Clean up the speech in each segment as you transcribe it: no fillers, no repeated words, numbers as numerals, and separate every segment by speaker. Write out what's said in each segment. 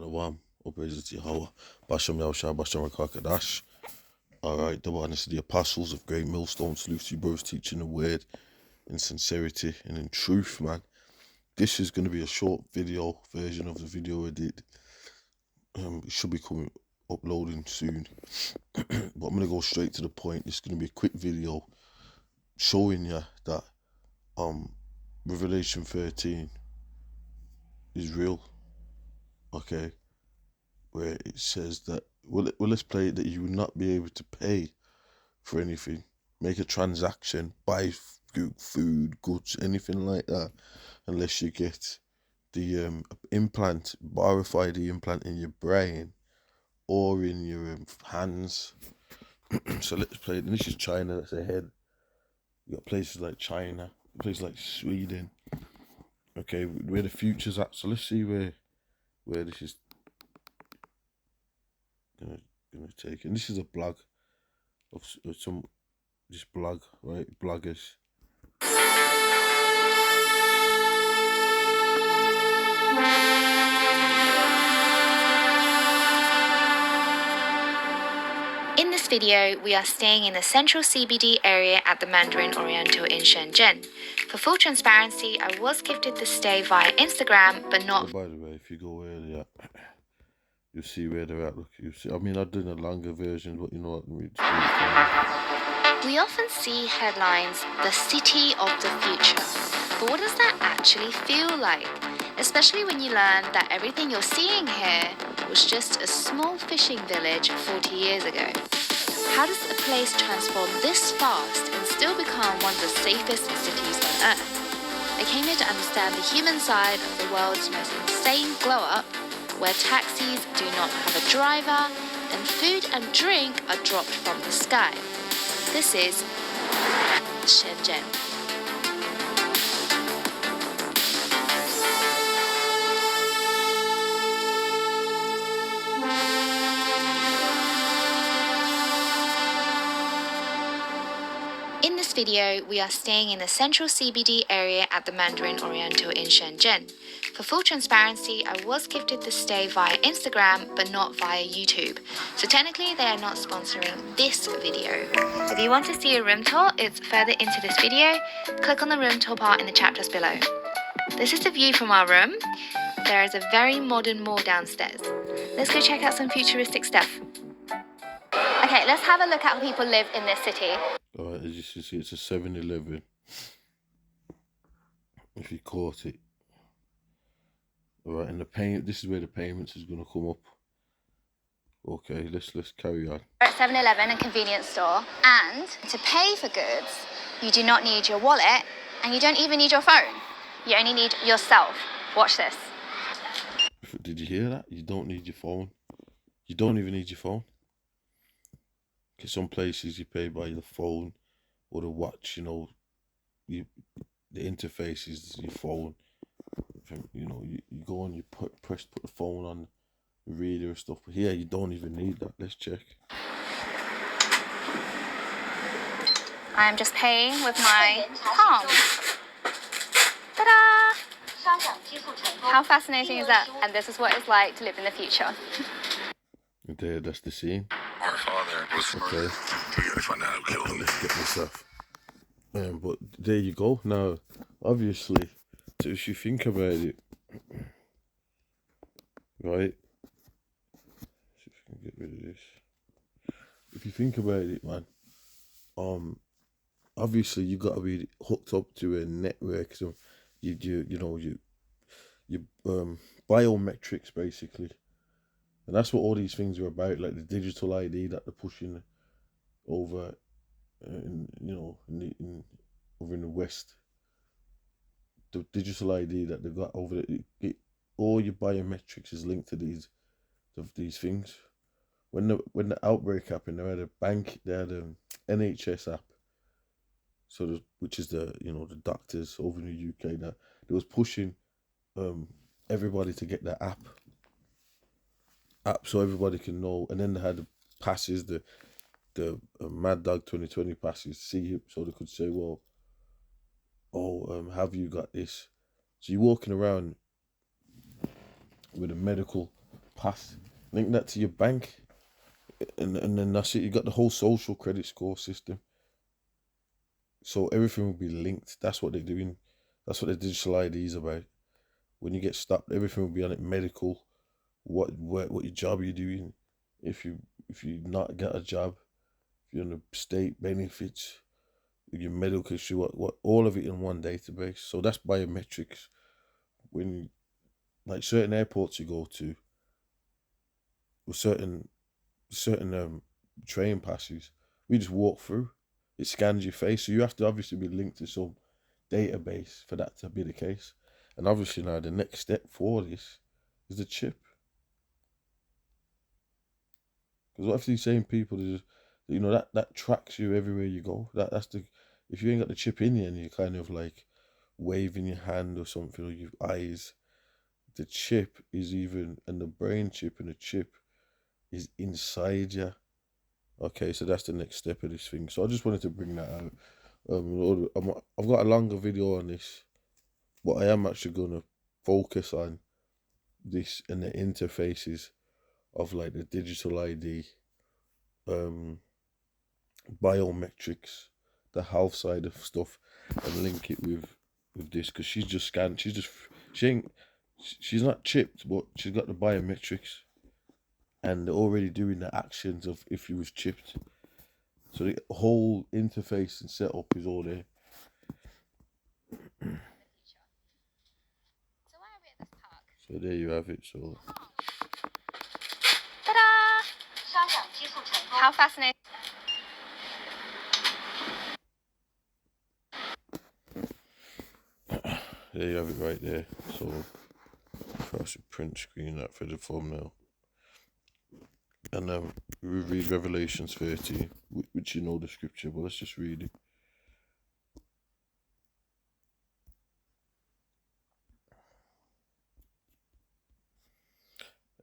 Speaker 1: Shalom, all praises to Yahweh, Bashem Yahushua, Bashem Rakakadash. Alright, the one is the apostles of Great Millstone, salute you brothers teaching the word in sincerity and in truth, man. This is going to be a short video version of the video I did. It should be uploading soon. But I'm going to go straight to the point. It's going to be a quick video showing you that Revelation 13 is real. Okay, where it says that, well let's play it, that you will not be able to pay for anything, make a transaction, buy food, goods, anything like that, unless you get the implant, RFID implant in your brain or in your hands. So let's play it. And this is China that's ahead. You got places like China, places like Sweden. Okay, where the future's at. So let's see where this is gonna take. And this is a blog of some blog, right? Bloggers.
Speaker 2: In this video, we are staying in the central CBD area at the Mandarin Oriental in Shenzhen. For full transparency, I was gifted the stay via Instagram, but not...
Speaker 1: Oh, by the way, if you go earlier, you'll see where they're at. Look, you see. I mean, I've done a longer version, but you know what I mean.
Speaker 2: We often see headlines, the city of the future. But what does that actually feel like? Especially when you learn that everything you're seeing here was just a small fishing village 40 years ago. How does a place transform this fast and still become one of the safest cities on Earth? I came here to understand the human side of the world's most insane glow-up, where taxis do not have a driver and food and drink are dropped from the sky. This is Shenzhen. In this video, we are staying in the central CBD area at the Mandarin Oriental in Shenzhen. For full transparency, I was gifted the stay via Instagram, but not via YouTube. So technically, they are not sponsoring this video. If you want to see a room tour, it's further into this video. Click on the room tour part in the chapters below. This is the view from our room. There is a very modern mall downstairs. Let's go check out some futuristic stuff. Okay, let's have a look at how people live in this city.
Speaker 1: Alright, as you can see, it's a 7-Eleven. If you caught it. Alright, and this is where the payments is going to come up. Okay, let's carry on.
Speaker 2: We're at 7-Eleven, a convenience store, and to pay for goods, you do not need your wallet, and you don't even need your phone. You only need yourself. Watch this.
Speaker 1: Did you hear that? You don't need your phone. You don't even need your phone. Because some places you pay by the phone or the watch, you know, the interface is your phone. You know, you go on, you put the phone on the reader and stuff. But here, you don't even need that. Let's check.
Speaker 2: I'm just paying with my palm. Ta-da! How fascinating is that? And this is what it's like to live in the future.
Speaker 1: There, that's the scene.
Speaker 3: Our father was murdered. I find out who killed him.
Speaker 1: Let's get myself. But there you go. Now, obviously, so if you think about it, right? See if I can get rid of this. If you think about it, man, obviously you got to be hooked up to a network. So you biometrics basically. And that's what all these things are about, like the digital ID that they're pushing over, over in the West. The digital ID that they've got over there, all your biometrics is linked to these things. When the outbreak happened, they had an NHS app, which is the doctors over in the UK that they was pushing everybody to get that app so everybody can know. And then they had the passes, the Mad Dog 2020 passes, see it, so they could say, well, have you got this? So you're walking around with a medical pass, link that to your bank, and then that's it. You got the whole social credit score system. So everything will be linked. That's what they're doing. That's what the digital ID is about. When you get stopped, everything will be on it. Medical, what your job you're doing, if you not get a job, if you're on the state benefits, your medical issue, what all of it in one database. So that's biometrics. When you, like certain airports you go to, with certain train passes, we just walk through. It scans your face, so you have to obviously be linked to some database for that to be the case. And obviously now the next step for this is the chip. Because what if these same people just, that tracks you everywhere you go? That's the, if you ain't got the chip in you and you're kind of like waving your hand or something, or your eyes, the chip is even, and the brain chip and the chip is inside you. Okay, so that's the next step of this thing. So I just wanted to bring that out. I've got a longer video on this, but I am actually gonna focus on this and the interfaces of like the digital ID, biometrics, the health side of stuff, and link it with this, because she's just scanned. She's not chipped, but she's got the biometrics, and they're already doing the actions of if you was chipped. So the whole interface and setup is all there.
Speaker 2: So why are we at this park?
Speaker 1: So there you have it. So
Speaker 2: Ta-da! How fascinating.
Speaker 1: there you have it right there. So I should print screen that for the thumbnail. And we read Revelations 30, which you know the scripture, but let's just read it.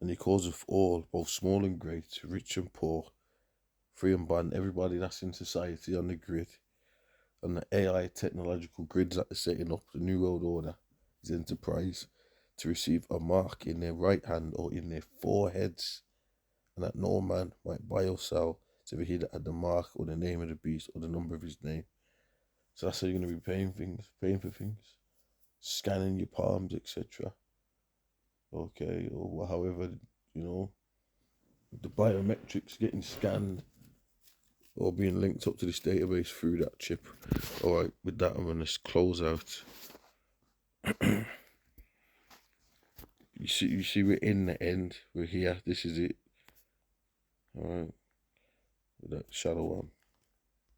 Speaker 1: And he calls of all, both small and great, rich and poor, free and bond, everybody that's in society on the grid, and the AI technological grids that they're setting up, the New World Order, is enterprise, to receive a mark in their right hand or in their foreheads, and that no man might buy or sell to be that had the mark or the name of the beast or the number of his name. So that's how you're going to be paying for things, scanning your palms, etc. Okay, or however, the biometrics getting scanned or being linked up to this database through that chip. All right, with that, I'm going to close out. You see, we're in the end. We're here. This is it. All right, with that shadow on.